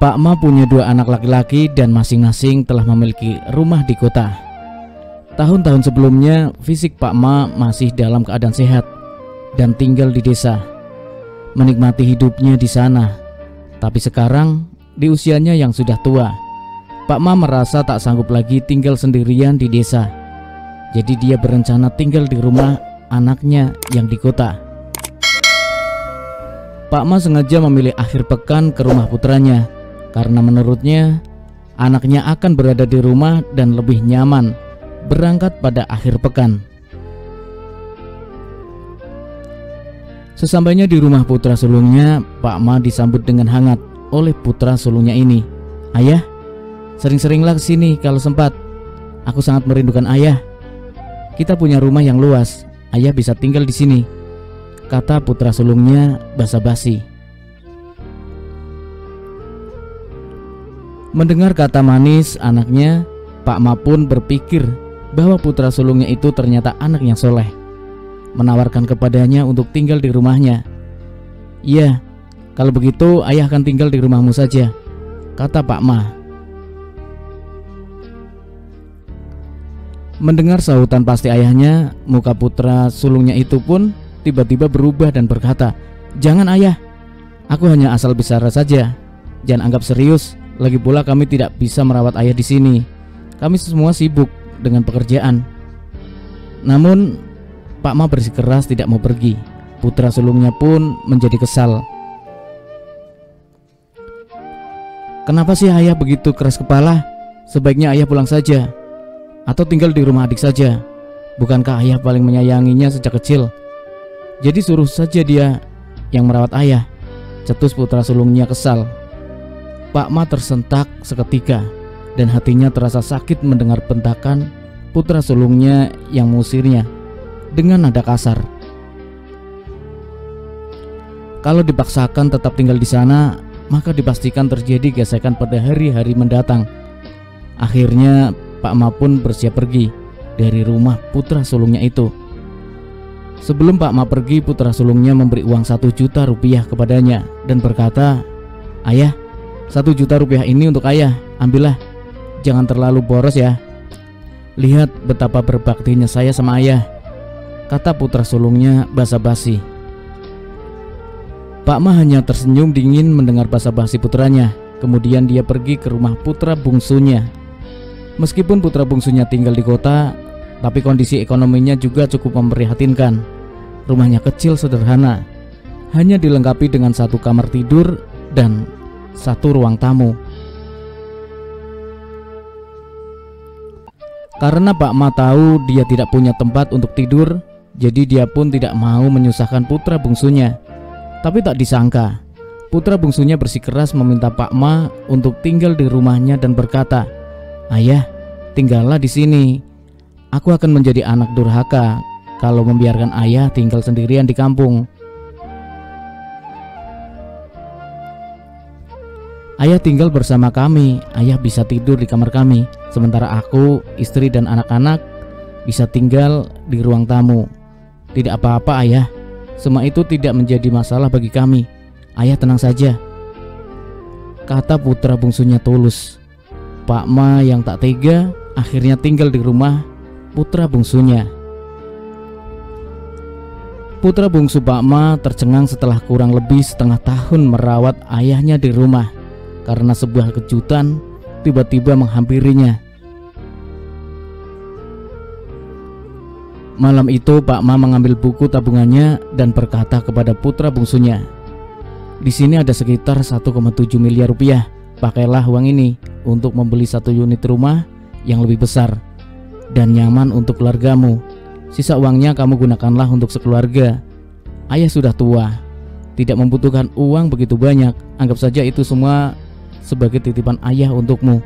Pak Ma punya dua anak laki-laki dan masing-masing telah memiliki rumah di kota. Tahun-tahun sebelumnya, fisik Pak Ma masih dalam keadaan sehat dan tinggal di desa, menikmati hidupnya di sana. Tapi sekarang, di usianya yang sudah tua, Pak Ma merasa tak sanggup lagi tinggal sendirian di desa. Jadi dia berencana tinggal di rumah anaknya yang di kota. Pak Ma sengaja memilih akhir pekan ke rumah putranya karena menurutnya anaknya akan berada di rumah dan lebih nyaman berangkat pada akhir pekan. Sesampainya di rumah putra sulungnya, Pak Ma disambut dengan hangat oleh putra sulungnya ini. "Ayah, sering-seringlah kesini kalau sempat. Aku sangat merindukan ayah. Kita punya rumah yang luas, ayah bisa tinggal di sini," kata putra sulungnya basa-basi. Mendengar kata manis anaknya, Pak Ma pun berpikir bahwa putra sulungnya itu ternyata anak yang soleh, menawarkan kepadanya untuk tinggal di rumahnya. "Iya, kalau begitu ayah akan tinggal di rumahmu saja," kata Pak Ma. Mendengar sahutan pasti ayahnya, muka putra sulungnya itu pun tiba-tiba berubah dan berkata, "Jangan ayah, aku hanya asal bicara saja. Jangan anggap serius. Lagi pula kami tidak bisa merawat ayah di sini. Kami semua sibuk dengan pekerjaan." Namun Pak Ma bersikeras tidak mau pergi. Putra sulungnya pun menjadi kesal. "Kenapa sih ayah begitu keras kepala? Sebaiknya ayah pulang saja atau tinggal di rumah adik saja. Bukankah ayah paling menyayanginya sejak kecil? Jadi suruh saja dia yang merawat ayah," cetus putra sulungnya kesal. Pak Ma tersentak seketika dan hatinya terasa sakit mendengar bentakan putra sulungnya yang mengusirnya dengan nada kasar. Kalau dipaksakan tetap tinggal di sana, maka dipastikan terjadi gesekan pada hari-hari mendatang. Akhirnya Pak Ma pun bersiap pergi dari rumah putra sulungnya itu. Sebelum Pak Ma pergi, putra sulungnya memberi uang 1 juta rupiah kepadanya dan berkata, "Ayah, 1 juta rupiah ini untuk ayah, ambillah. Jangan terlalu boros ya. Lihat betapa berbaktinya saya sama ayah," kata putra sulungnya basa-basi. Pak Ma hanya tersenyum dingin mendengar basa-basi putranya. Kemudian dia pergi ke rumah putra bungsunya. Meskipun putra bungsunya tinggal di kota, tapi kondisi ekonominya juga cukup memprihatinkan. Rumahnya kecil sederhana, hanya dilengkapi dengan 1 kamar tidur dan 1 ruang tamu. Karena Pak Ma tahu dia tidak punya tempat untuk tidur, jadi dia pun tidak mau menyusahkan putra bungsunya. Tapi tak disangka, putra bungsunya bersikeras meminta Pak Ma untuk tinggal di rumahnya dan berkata, "Ayah, tinggallah di sini. Aku akan menjadi anak durhaka kalau membiarkan ayah tinggal sendirian di kampung. Ayah tinggal bersama kami, ayah bisa tidur di kamar kami, sementara aku, istri dan anak-anak bisa tinggal di ruang tamu. Tidak apa-apa ayah, semua itu tidak menjadi masalah bagi kami. Ayah tenang saja," kata putra bungsunya tulus. Pak Ma yang tak tega akhirnya tinggal di rumah putra bungsunya. Putra bungsu Pak Ma tercengang setelah kurang lebih setengah tahun merawat ayahnya di rumah, karena sebuah kejutan tiba-tiba menghampirinya. Malam itu Pak Ma mengambil buku tabungannya dan berkata kepada putra bungsunya, "Di sini ada sekitar 1,7 miliar rupiah. Pakailah uang ini untuk membeli 1 unit rumah yang lebih besar dan nyaman untuk keluargamu. Sisa uangnya kamu gunakanlah untuk sekeluarga. Ayah sudah tua, tidak membutuhkan uang begitu banyak. Anggap saja itu semua sebagai titipan ayah untukmu.